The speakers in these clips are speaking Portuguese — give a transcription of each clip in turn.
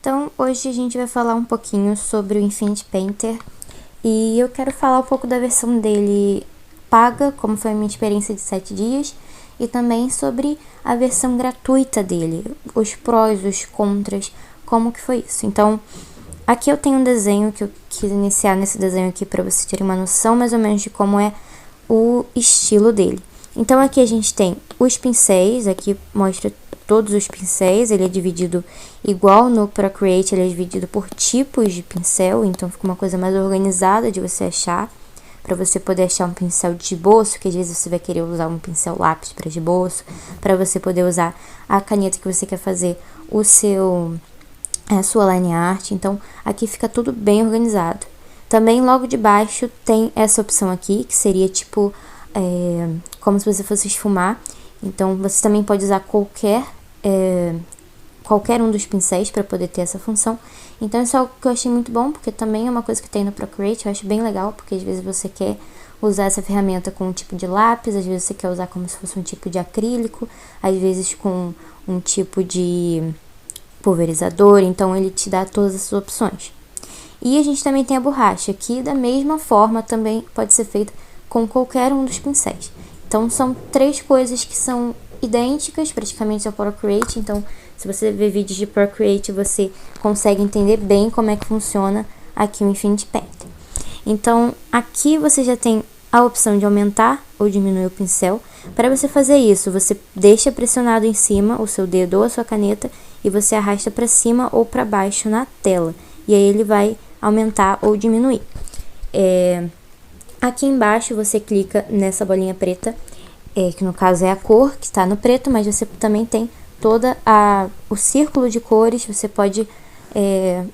Então, hoje a gente vai falar um pouquinho sobre o Infinity Painter e eu quero falar um pouco da versão dele paga, como foi a minha experiência de 7 dias, e também sobre a versão gratuita dele, os prós, os contras, como que foi isso. Então, aqui eu tenho um desenho que eu quis iniciar nesse desenho aqui para vocês terem uma noção mais ou menos de como é o estilo dele. Então, aqui a gente tem os pincéis, aqui mostra todos os pincéis, ele é dividido igual no Procreate, ele é dividido por tipos de pincel, então fica uma coisa mais organizada de você achar, para você poder achar um pincel de esboço, que às vezes você vai querer usar um pincel lápis para esboço, para você poder usar a caneta que você quer fazer a sua line art. Então aqui fica tudo bem organizado. Também logo de baixo tem essa opção aqui, que seria tipo como se você fosse esfumar. Então você também pode usar qualquer um dos pincéis para poder ter essa função. Então isso é algo que eu achei muito bom, porque também é uma coisa que tem no Procreate, eu acho bem legal, porque às vezes você quer usar essa ferramenta com um tipo de lápis, às vezes você quer usar como se fosse um tipo de acrílico, às vezes com um tipo de pulverizador, então ele te dá todas essas opções. E a gente também tem a borracha, que da mesma forma também pode ser feita com qualquer um dos pincéis. Então são 3 coisas que são idênticas praticamente ao Procreate. Então se você ver vídeos de Procreate, você consegue entender bem como é que funciona aqui o Infinity Painter. Então aqui você já tem a opção de aumentar ou diminuir o pincel. Para você fazer isso, você deixa pressionado em cima o seu dedo ou a sua caneta e você arrasta para cima ou para baixo na tela, e aí ele vai aumentar ou diminuir. Aqui embaixo você clica nessa bolinha preta, que no caso é a cor que está no preto, mas você também tem o círculo de cores, você pode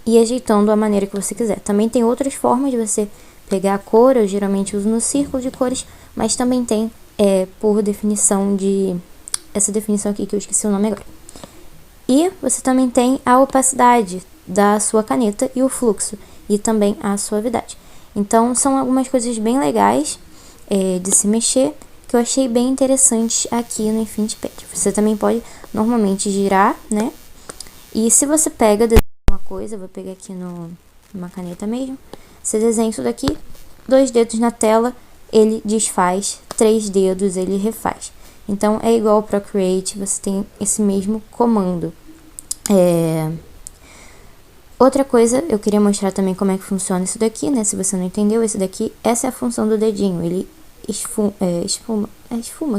ir ajeitando a maneira que você quiser. Também tem outras formas de você pegar a cor, eu geralmente uso no círculo de cores, mas também tem por definição essa definição aqui que eu esqueci o nome agora. E você também tem a opacidade da sua caneta e o fluxo, e também a suavidade. Então são algumas coisas bem legais de se mexer, que eu achei bem interessante aqui no Infinity Painter. Você também pode normalmente girar, né? E se você pega, desenha uma coisa, eu vou pegar aqui numa caneta mesmo, você desenha isso daqui, 2 dedos na tela, ele desfaz, 3 dedos ele refaz. Então é igual ao Procreate, você tem esse mesmo comando. Outra coisa, eu queria mostrar também como é que funciona isso daqui, né? Se você não entendeu, essa é a função do dedinho, ele esfuma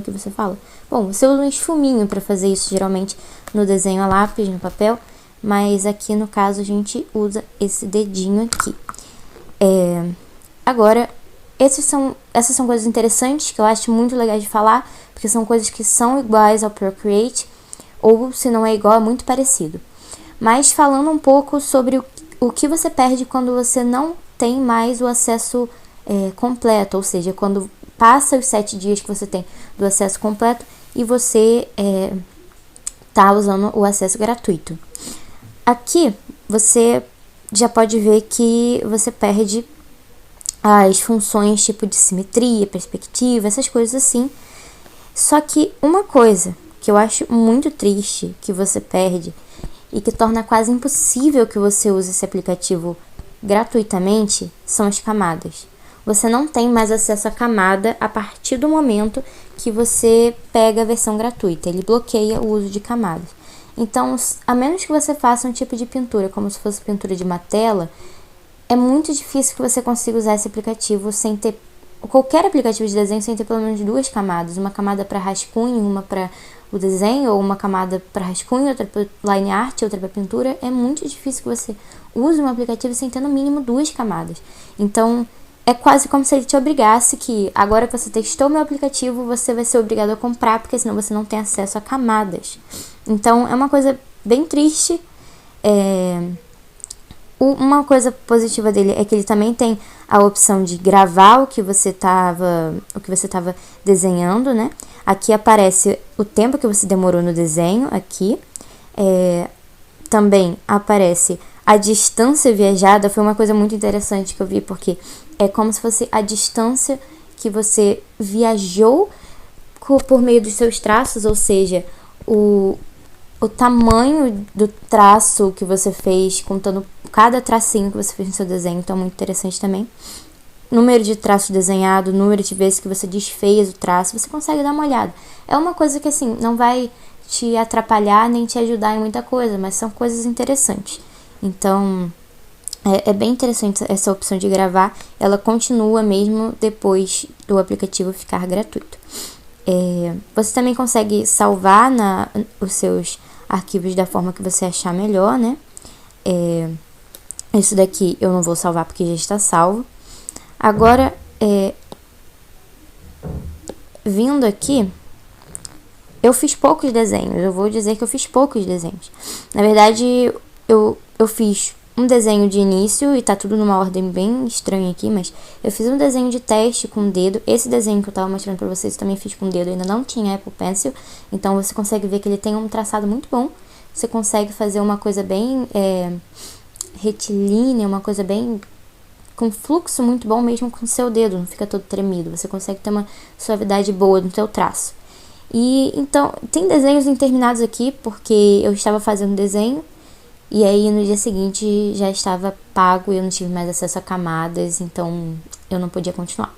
que você fala? Bom, você usa um esfuminho para fazer isso, geralmente no desenho a lápis, no papel, mas aqui no caso a gente usa esse dedinho aqui. Agora, essas são coisas interessantes que eu acho muito legais de falar, porque são coisas que são iguais ao Procreate, ou se não é igual, é muito parecido. Mas falando um pouco sobre o que você perde quando você não tem mais o acesso completo, ou seja, quando passa os 7 dias que você tem do acesso completo e você tá usando o acesso gratuito. Aqui você já pode ver que você perde as funções tipo de simetria, perspectiva, essas coisas assim. Só que uma coisa que eu acho muito triste que você perde e que torna quase impossível que você use esse aplicativo gratuitamente são as camadas. Você não tem mais acesso à camada a partir do momento que você pega a versão gratuita. Ele bloqueia o uso de camadas. Então, a menos que você faça um tipo de pintura, como se fosse pintura de uma tela, é muito difícil que você consiga usar esse aplicativo sem ter qualquer aplicativo de desenho sem ter pelo menos 2 camadas. Uma camada para rascunho, uma para o desenho, ou uma camada para rascunho, outra para line art, outra para pintura. É muito difícil que você use um aplicativo sem ter no mínimo 2 camadas. Então é quase como se ele te obrigasse que agora que você testou o meu aplicativo, você vai ser obrigado a comprar, porque senão você não tem acesso a camadas. Então é uma coisa bem triste. Uma coisa positiva dele é que ele também tem a opção de gravar o que você estava desenhando, né? Aqui aparece o tempo que você demorou no desenho, aqui. Também aparece a distância viajada. Foi uma coisa muito interessante que eu vi, porque é como se fosse a distância que você viajou por meio dos seus traços, ou seja, o tamanho do traço que você fez, contando cada tracinho que você fez no seu desenho, então é muito interessante também. Número de traço desenhado, número de vezes que você desfez o traço, você consegue dar uma olhada. É uma coisa que, assim, não vai te atrapalhar nem te ajudar em muita coisa, mas são coisas interessantes. Então, é bem interessante essa opção de gravar. Ela continua mesmo depois do aplicativo ficar gratuito. Você também consegue salvar os seus arquivos da forma que você achar melhor, né? Isso daqui eu não vou salvar porque já está salvo. Agora, vindo aqui, eu fiz poucos desenhos. Eu vou dizer que eu fiz poucos desenhos. Na verdade, eu fiz um desenho de início e tá tudo numa ordem bem estranha aqui, mas eu fiz um desenho de teste com o dedo. Esse desenho que eu tava mostrando pra vocês eu também fiz com o dedo, ainda não tinha Apple Pencil, então você consegue ver que ele tem um traçado muito bom. Você consegue fazer uma coisa bem retilínea, uma coisa bem com fluxo muito bom mesmo com o seu dedo, não fica todo tremido. Você consegue ter uma suavidade boa no seu traço. E então, tem desenhos interminados aqui, porque eu estava fazendo desenho e aí no dia seguinte já estava pago e eu não tive mais acesso a camadas, então eu não podia continuar.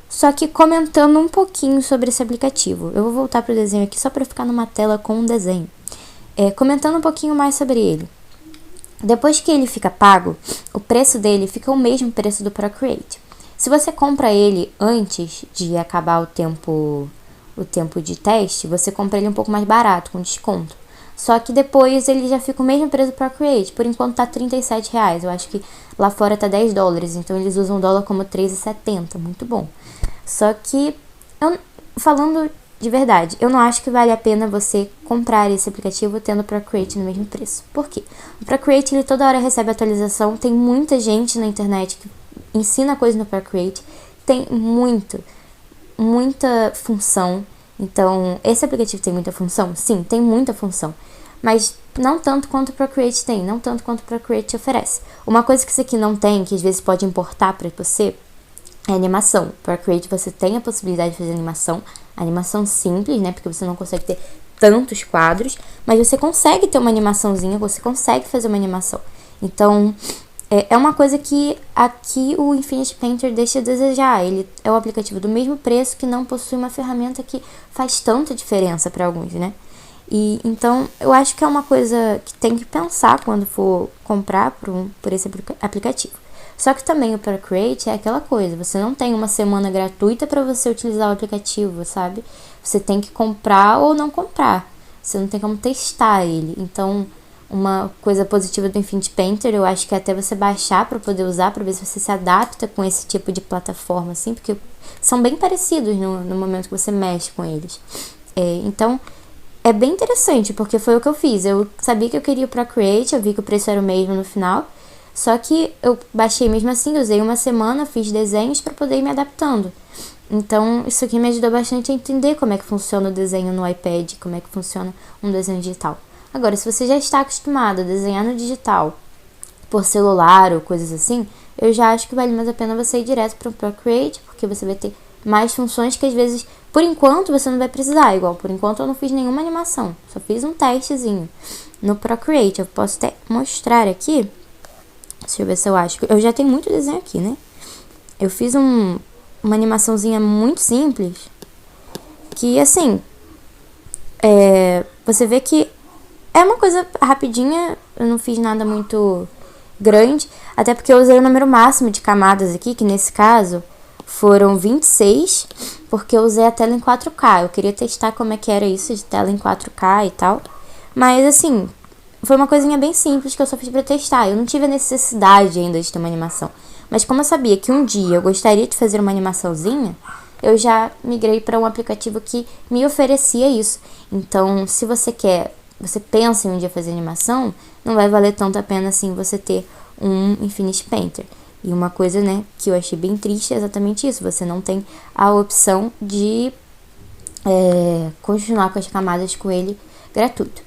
Só que comentando um pouquinho sobre esse aplicativo, eu vou voltar para o desenho aqui só para ficar numa tela com um desenho. Comentando um pouquinho mais sobre ele. Depois que ele fica pago, o preço dele fica o mesmo preço do Procreate. Se você compra ele antes de acabar o tempo de teste, você compra ele um pouco mais barato, com desconto. Só que depois ele já fica o mesmo preço do Procreate. Por enquanto tá R$37. Eu acho que lá fora tá $10. Então eles usam o dólar como R$3,70. Muito bom. Só que, falando de verdade, eu não acho que vale a pena você comprar esse aplicativo tendo o Procreate no mesmo preço. Por quê? O Procreate, ele toda hora recebe atualização. Tem muita gente na internet que ensina coisa no Procreate. Tem muita função. Então, esse aplicativo tem muita função? Sim, tem muita função. Mas não tanto quanto o Procreate tem, não tanto quanto o Procreate te oferece. Uma coisa que isso aqui não tem, que às vezes pode importar para você, é animação. O Procreate você tem a possibilidade de fazer animação simples, né? Porque você não consegue ter tantos quadros, mas você consegue ter uma animaçãozinha, você consegue fazer uma animação. Então, é uma coisa que aqui o Infinity Painter deixa a desejar. Ele é um aplicativo do mesmo preço que não possui uma ferramenta que faz tanta diferença para alguns, né? E então eu acho que é uma coisa que tem que pensar quando for comprar por esse aplicativo. Só que também o Procreate é aquela coisa, você não tem uma semana gratuita para você utilizar o aplicativo, sabe? Você tem que comprar ou não comprar. Você não tem como testar ele. Então, uma coisa positiva do Infinity Painter, eu acho que é até você baixar para poder usar, para ver se você se adapta com esse tipo de plataforma, assim, porque são bem parecidos no momento que você mexe com eles. Então, é bem interessante, porque foi o que eu fiz. Eu sabia que eu queria o Procreate, eu vi que o preço era o mesmo no final, só que eu baixei mesmo assim, usei uma semana, fiz desenhos para poder ir me adaptando. Então, isso aqui me ajudou bastante a entender como é que funciona o desenho no iPad, como é que funciona um desenho digital. Agora, se você já está acostumado a desenhar no digital, por celular ou coisas assim, eu já acho que vale mais a pena você ir direto para o Procreate, porque você vai ter mais funções que às vezes, por enquanto, você não vai precisar. Igual, por enquanto eu não fiz nenhuma animação, só fiz um testezinho no Procreate. Eu posso até mostrar aqui, deixa eu ver se eu acho. Eu já tenho muito desenho aqui, né? Eu fiz uma animaçãozinha muito simples, que assim, você vê que é uma coisa rapidinha, eu não fiz nada muito grande, até porque eu usei o número máximo de camadas aqui, que nesse caso foram 26, porque eu usei a tela em 4K. Eu queria testar como é que era isso de tela em 4K e tal, mas assim, foi uma coisinha bem simples que eu só fiz pra testar. Eu não tive a necessidade ainda de ter uma animação, mas como eu sabia que um dia eu gostaria de fazer uma animaçãozinha, eu já migrei para um aplicativo que me oferecia isso. Então, se você pensa em um dia fazer animação, não vai valer tanto a pena assim você ter um Infinity Painter. E uma coisa, né, que eu achei bem triste é exatamente isso. Você não tem a opção de continuar com as camadas com ele gratuito.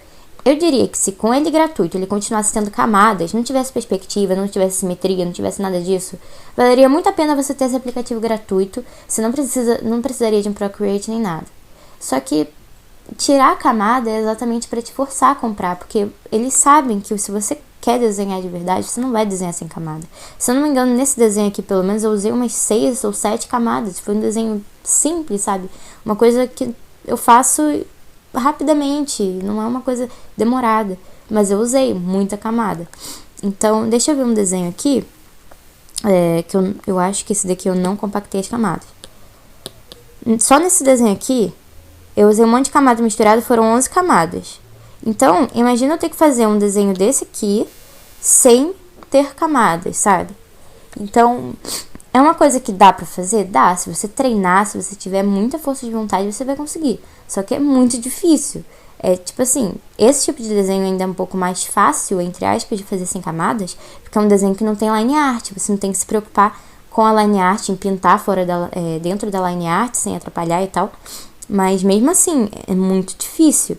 Eu diria que se com ele gratuito ele continuasse tendo camadas, não tivesse perspectiva, não tivesse simetria, não tivesse nada disso, valeria muito a pena você ter esse aplicativo gratuito. Você não precisaria de um Procreate nem nada. Só que tirar a camada é exatamente para te forçar a comprar, porque eles sabem que se você quer desenhar de verdade, você não vai desenhar sem camada. Se eu não me engano, nesse desenho aqui, pelo menos, eu usei umas 6 ou 7 camadas. Foi um desenho simples, sabe? Uma coisa que eu faço rapidamente, não é uma coisa demorada, mas eu usei muita camada. Então, deixa eu ver um desenho aqui, que eu acho que esse daqui eu não compactei as camadas. Só nesse desenho aqui, eu usei um monte de camada misturada, foram 11 camadas. Então, imagina eu ter que fazer um desenho desse aqui, sem ter camadas, sabe? Então, é uma coisa que dá pra fazer? Dá. Se você treinar, se você tiver muita força de vontade, você vai conseguir. Só que é muito difícil. É tipo assim, esse tipo de desenho ainda é um pouco mais fácil, entre aspas, de fazer sem camadas, porque é um desenho que não tem line art. Você não tem que se preocupar com a line art, em pintar dentro da line art, sem atrapalhar e tal. Mas mesmo assim, é muito difícil.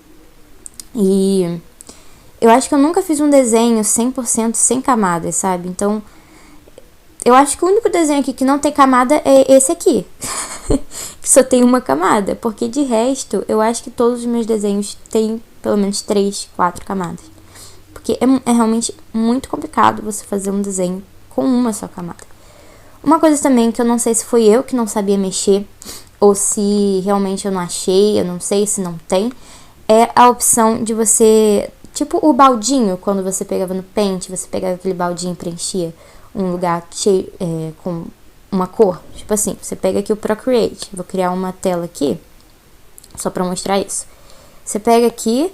E eu acho que eu nunca fiz um desenho 100% sem camadas, sabe? Então, eu acho que o único desenho aqui que não tem camada é esse aqui. Que só tem uma camada. Porque de resto, eu acho que todos os meus desenhos têm pelo menos 3, 4 camadas. Porque é realmente muito complicado você fazer um desenho com uma só camada. Uma coisa também que eu não sei se foi eu que não sabia mexer, ou se realmente eu não achei, eu não sei se não tem, é a opção de você, tipo o baldinho, quando você pegava no Paint, você pegava aquele baldinho e preenchia um lugar cheio, com uma cor. Tipo assim, você pega aqui o Procreate, vou criar uma tela aqui, só pra mostrar isso. Você pega aqui,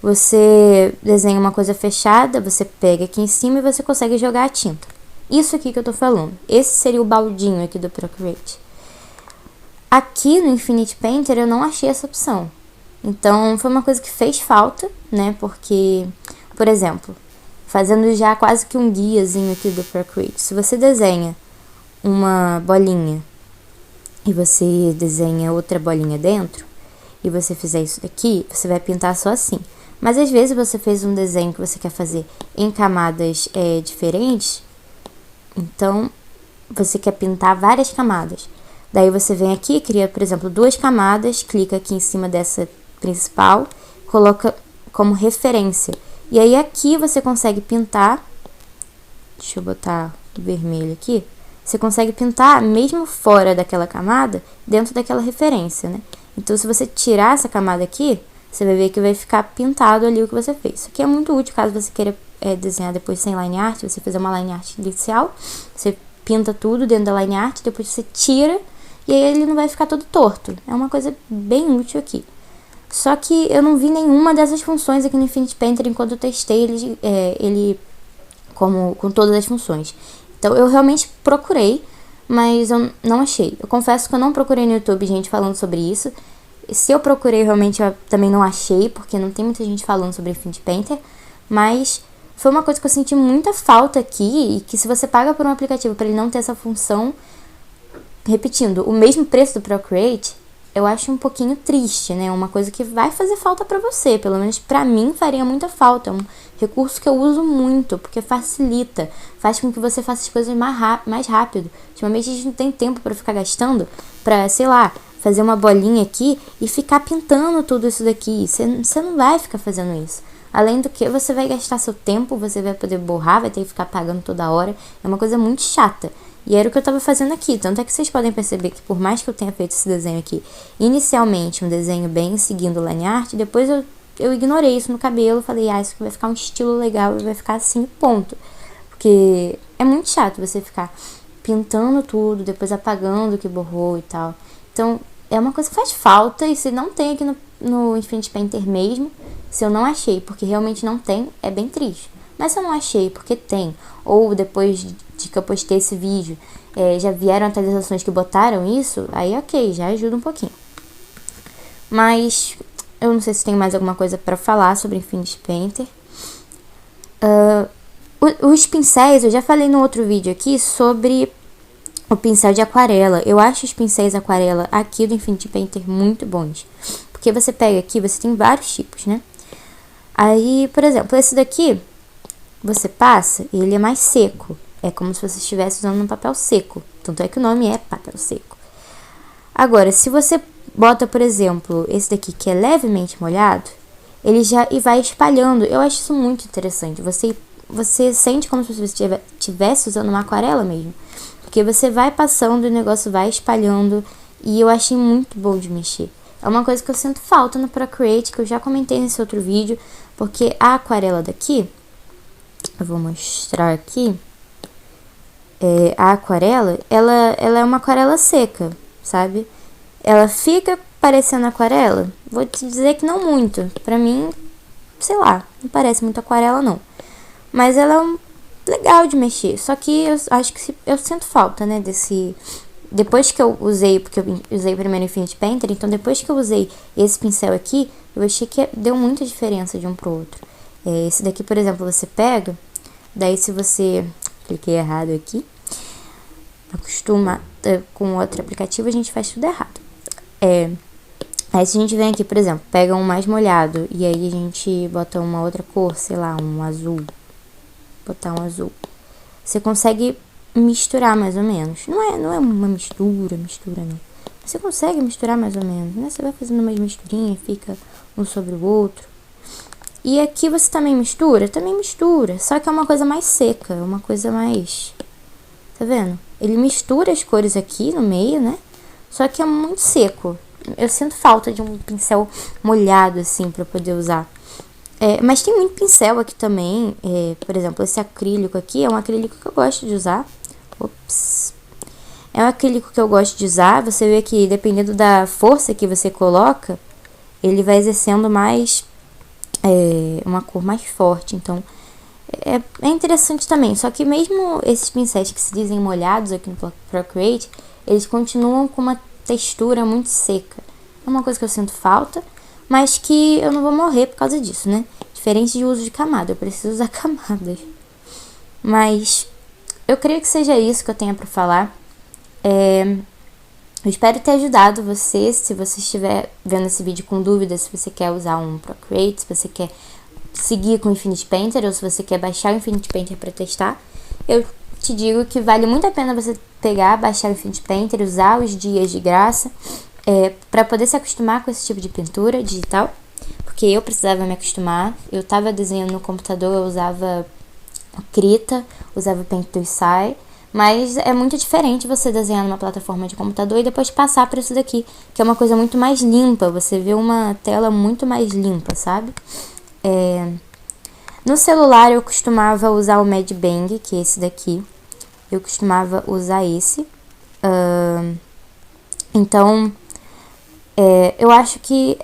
você desenha uma coisa fechada, você pega aqui em cima e você consegue jogar a tinta. Isso aqui que eu tô falando, esse seria o baldinho aqui do Procreate. Aqui no Infinity Painter eu não achei essa opção. Então, foi uma coisa que fez falta, né? Porque, por exemplo, fazendo já quase que um guiazinho aqui do Procreate. Se você desenha uma bolinha e você desenha outra bolinha dentro, e você fizer isso daqui, você vai pintar só assim. Mas às vezes você fez um desenho que você quer fazer em camadas diferentes, então você quer pintar várias camadas. Daí você vem aqui, cria, por exemplo, 2 camadas, clica aqui em cima dessa principal, coloca como referência. E aí aqui você consegue pintar, deixa eu botar o vermelho aqui, você consegue pintar mesmo fora daquela camada, dentro daquela referência, né? Então se você tirar essa camada aqui, você vai ver que vai ficar pintado ali o que você fez. Isso aqui é muito útil caso você queira desenhar depois sem line art, você fazer uma line art inicial, você pinta tudo dentro da line art, depois você tira e aí ele não vai ficar todo torto. É uma coisa bem útil aqui. Só que eu não vi nenhuma dessas funções aqui no Infinity Painter enquanto eu testei ele com todas as funções. Então eu realmente procurei, mas eu não achei. Eu confesso que eu não procurei no YouTube gente falando sobre isso. Se eu procurei, realmente eu também não achei, porque não tem muita gente falando sobre Infinity Painter. Mas foi uma coisa que eu senti muita falta aqui, e que se você paga por um aplicativo para ele não ter essa função, repetindo, o mesmo preço do Procreate, eu acho um pouquinho triste, né? Uma coisa que vai fazer falta pra você, pelo menos pra mim faria muita falta. É um recurso que eu uso muito, porque facilita, faz com que você faça as coisas mais rápido. Ultimamente a gente não tem tempo pra ficar gastando pra, sei lá, fazer uma bolinha aqui e ficar pintando tudo isso daqui. Você não vai ficar fazendo isso. Além do que, você vai gastar seu tempo, você vai poder borrar, vai ter que ficar pagando toda hora. É uma coisa muito chata. E era o que eu tava fazendo aqui. Tanto é que vocês podem perceber que por mais que eu tenha feito esse desenho aqui, inicialmente um desenho bem seguindo line art, depois eu ignorei isso no cabelo. Falei, isso aqui vai ficar um estilo legal e vai ficar assim, ponto. Porque é muito chato você ficar pintando tudo, depois apagando o que borrou e tal. Então, é uma coisa que faz falta. E se não tem aqui no Infinity Painter mesmo, se eu não achei, porque realmente não tem, é bem triste. Mas se eu não achei, porque tem, ou depois de que eu postei esse vídeo, já vieram atualizações que botaram isso, aí ok, já ajuda um pouquinho. Mas eu não sei se tem mais alguma coisa pra falar sobre Infinity Painter. Os pincéis, eu já falei no outro vídeo aqui sobre o pincel de aquarela. Eu acho os pincéis aquarela aqui do Infinity Painter muito bons. Porque você pega aqui, você tem vários tipos, né? Aí, por exemplo, esse daqui, você passa e ele é mais seco. É como se você estivesse usando um papel seco. Tanto é que o nome é papel seco. Agora, se você bota, por exemplo, esse daqui que é levemente molhado, ele já e vai espalhando. Eu acho isso muito interessante. Você sente como se você estivesse usando uma aquarela mesmo. Porque você vai passando e o negócio vai espalhando. E eu achei muito bom de mexer. É uma coisa que eu sinto falta no Procreate, que eu já comentei nesse outro vídeo. Porque a aquarela daqui, eu vou mostrar aqui. A aquarela, ela é uma aquarela seca, sabe? Ela fica parecendo aquarela? Vou te dizer que não muito. Pra mim, sei lá, não parece muito aquarela não. Mas ela é legal de mexer. Só que eu acho que eu sinto falta, né, desse... Depois que eu usei, porque eu usei primeiro Infinity Painter, então depois que eu usei esse pincel aqui, eu achei que deu muita diferença de um pro outro. Esse daqui, por exemplo, você pega, daí se você... Cliquei errado aqui. Acostuma com outro aplicativo, a gente faz tudo errado. Aí se a gente vem aqui, por exemplo, pega um mais molhado e aí a gente bota uma outra cor, sei lá, um azul. Botar um azul. Você consegue misturar mais ou menos. Não é uma mistura não. Você consegue misturar mais ou menos, né? Você vai fazendo umas misturinhas, fica um sobre o outro. E aqui você também mistura? Também mistura. Só que é uma coisa mais seca, uma coisa mais... Tá vendo? Ele mistura as cores aqui no meio, né? Só que é muito seco. Eu sinto falta de um pincel molhado, assim, pra poder usar. Mas tem muito pincel aqui também. Por exemplo, esse acrílico aqui é um acrílico que eu gosto de usar. Ops. É um acrílico que eu gosto de usar. Você vê que dependendo da força que você coloca, ele vai exercendo mais... uma cor mais forte. Então, é interessante também. Só que mesmo esses pincéis que se dizem molhados aqui no Procreate, eles continuam com uma textura muito seca. É uma coisa que eu sinto falta, mas que eu não vou morrer por causa disso, né? Diferente de uso de camada, eu preciso usar camadas. Mas eu creio que seja isso que eu tenho pra falar. Eu espero ter ajudado você. Se você estiver vendo esse vídeo com dúvidas, se você quer usar um Procreate, se você quer seguir com o Infinity Painter ou se você quer baixar o Infinity Painter para testar, eu te digo que vale muito a pena você pegar, baixar o Infinity Painter, usar os dias de graça, para poder se acostumar com esse tipo de pintura digital, porque eu precisava me acostumar. Eu estava desenhando no computador, eu usava Krita, usava Paint to Sai, mas é muito diferente você desenhar numa plataforma de computador e depois passar para isso daqui, que é uma coisa muito mais limpa, você vê uma tela muito mais limpa, sabe? No celular eu costumava usar o Mad Bang, que é esse daqui. Eu costumava usar esse. Então, eu acho que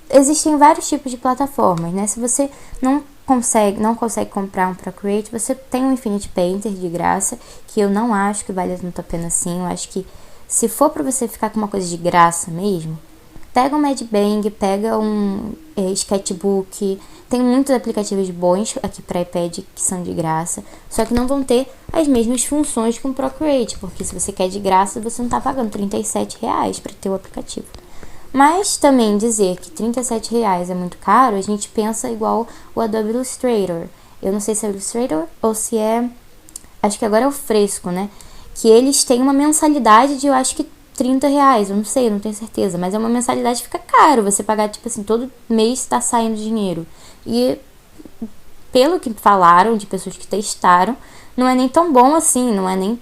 existem vários tipos de plataformas, né? Se você não consegue comprar um Procreate, você tem um Infinity Painter de graça, que eu não acho que vale tanto a pena assim. Eu acho que se for pra você ficar com uma coisa de graça mesmo, pega um Mad Bang, pega um Sketchbook. Tem muitos aplicativos bons aqui para iPad que são de graça, só que não vão ter as mesmas funções que um Procreate, porque se você quer de graça, você não tá pagando R$37 para ter o aplicativo. Mas também dizer que R$37 é muito caro, a gente pensa igual o Adobe Illustrator. Eu não sei se é o Illustrator ou se é... Acho que agora é o Fresco, né? Que eles têm uma mensalidade de, eu acho que R$30, eu não sei, eu não tenho certeza, mas é uma mensalidade que fica caro, você pagar, tipo assim, todo mês tá saindo dinheiro. E pelo que falaram de pessoas que testaram, não é nem tão bom assim, não é nem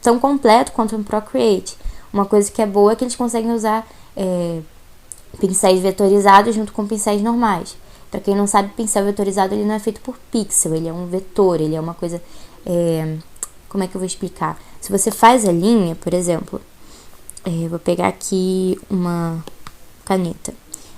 tão completo quanto um Procreate. Uma coisa que é boa é que eles conseguem usar pincéis vetorizados junto com pincéis normais. Pra quem não sabe, pincel vetorizado ele não é feito por pixel, ele é um vetor, ele é uma coisa... como é que eu vou explicar? Se você faz a linha, por exemplo... vou pegar aqui uma caneta.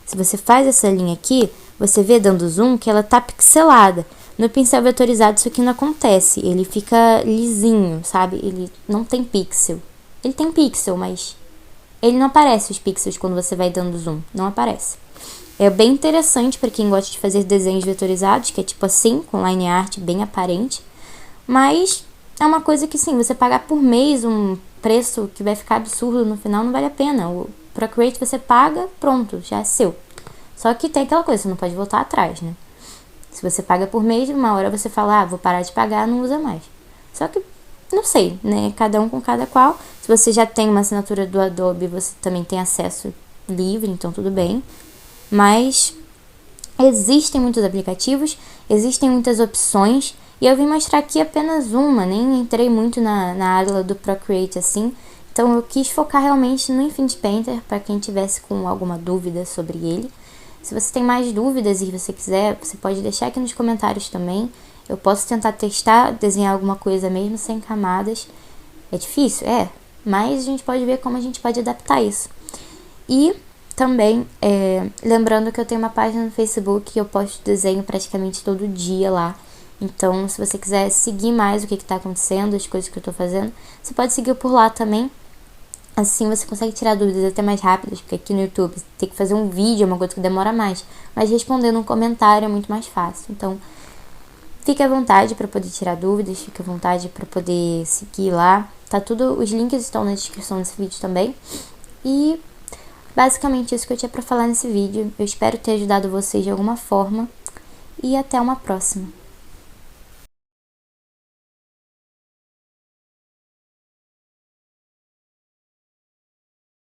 Se você faz essa linha aqui, você vê dando zoom que ela tá pixelada. No pincel vetorizado isso aqui não acontece. Ele fica lisinho, sabe? Ele não tem pixel. Ele tem pixel, mas ele não aparece os pixels quando você vai dando zoom. Não aparece. É bem interessante para quem gosta de fazer desenhos vetorizados, que é tipo assim, com line art bem aparente. Mas é uma coisa que sim, você pagar por mês um preço que vai ficar absurdo no final, não vale a pena. O Procreate você paga, pronto, já é seu. Só que tem aquela coisa, você não pode voltar atrás, né? Se você paga por mês, uma hora você fala, vou parar de pagar, não usa mais. Só que, não sei, né? Cada um com cada qual. Se Se você já tem uma assinatura do Adobe, você também tem acesso livre, então tudo bem. Mas existem muitos aplicativos, existem muitas opções, e eu vim mostrar aqui apenas uma, nem entrei muito na área do Procreate assim. Então eu quis focar realmente no Infinity Painter, para quem tivesse com alguma dúvida sobre ele. Se você tem mais dúvidas e você quiser, você pode deixar aqui nos comentários também. Eu posso tentar testar, desenhar alguma coisa mesmo sem camadas. É difícil? É, mas a gente pode ver como a gente pode adaptar isso. E também, lembrando que eu tenho uma página no Facebook que eu posto desenho praticamente todo dia lá. Então, se você quiser seguir mais o que está acontecendo, as coisas que eu estou fazendo, você pode seguir por lá também. Assim você consegue tirar dúvidas até mais rápidas, porque aqui no YouTube tem que fazer um vídeo, é uma coisa que demora mais. Mas respondendo um comentário é muito mais fácil. Então, fique à vontade para poder tirar dúvidas, fique à vontade para poder seguir lá. Tá tudo, os links estão na descrição desse vídeo também. E basicamente isso que eu tinha para falar nesse vídeo. Eu espero ter ajudado vocês de alguma forma. E até uma próxima.